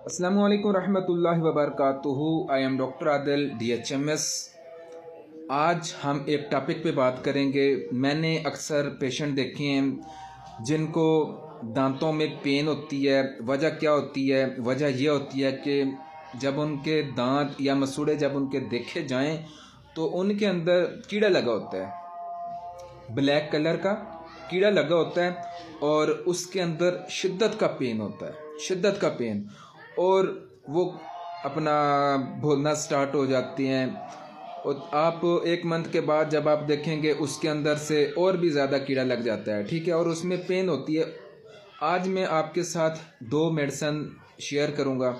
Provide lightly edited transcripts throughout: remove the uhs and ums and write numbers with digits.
अस्सलामुअलैकुम रहमतुल्लाहि व बरकातुहू। I am doctor Adil DHMS। आज हम एक टॉपिक पे बात करेंगे। मैंने अक्सर पेशेंट देखे हैं जिनको दांतों में पेन होती है। वजह क्या होती है? वजह यह होती है कि जब उनके दांत या मसूड़े जब उनके देखे जाएं तो उनके अंदर कीड़ा लगा होता है, ब्लैक कलर का कीड़ा लगा होता है और उसके अंदर शिद्दत का पेन होता है, शिद्दत का पेन। और वो अपना बोलना स्टार्ट हो जाती हैं और आप एक मंथ के बाद जब आप देखेंगे उसके अंदर से और भी ज़्यादा कीड़ा लग जाता है, ठीक है, और उसमें पेन होती है। आज मैं आपके साथ 2 मेडिसिन शेयर करूंगा।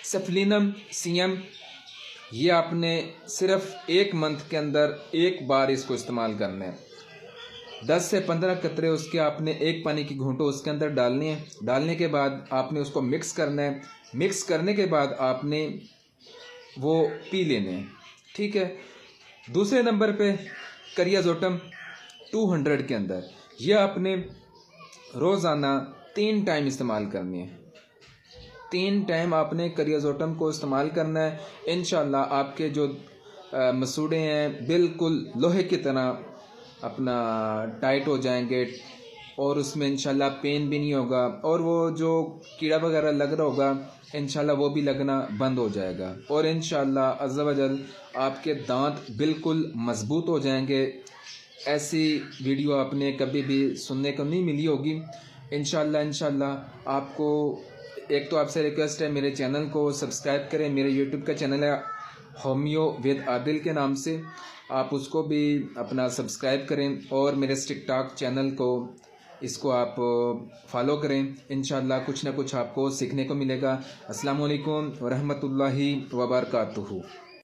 सेफलिनम CM, ये आपने सिर्फ एक मंथ के अंदर एक बार इसको इस्तेमाल करना है। 10 से 15 कतरे उसके आपने एक पानी की घूंटो उसके अंदर डालनी है। डालने के बाद आपने उसको मिक्स करना है। मिक्स करने के बाद आपने वो पी लेने हैं, ठीक है। दूसरे नंबर पे करियाजोटम 200 के अंदर, यह आपने रोज़ाना 3 टाइम इस्तेमाल करनी है। 3 टाइम आपने करियाजोटम को इस्तेमाल करना है। इंशाल्लाह आपके जो मसूड़े हैं बिल्कुल लोहे की तरह अपना टाइट हो जाएंगे और उसमें इंशाल्लाह पेन भी नहीं होगा और वो जो कीड़ा वगैरह लग रहा होगा इंशाल्लाह वो भी लगना बंद हो जाएगा और इंशाल्लाह अज़्ज़ा वजल आपके दांत बिल्कुल मज़बूत हो जाएंगे। ऐसी वीडियो आपने कभी भी सुनने को नहीं मिली होगी। इंशाल्लाह आपको एक तो आपसे रिक्वेस्ट है, मेरे चैनल को सब्सक्राइब करें। मेरे यूट्यूब का चैनल है होमियो विद आदिल के नाम से, आप उसको भी अपना सब्सक्राइब करें और मेरे टिकटॉक चैनल को इसको आप फॉलो करें। इंशाल्लाह कुछ ना कुछ आपको सीखने को मिलेगा। अस्सलाम वालेकुम व रहमतुल्लाहि व बरकातुहू।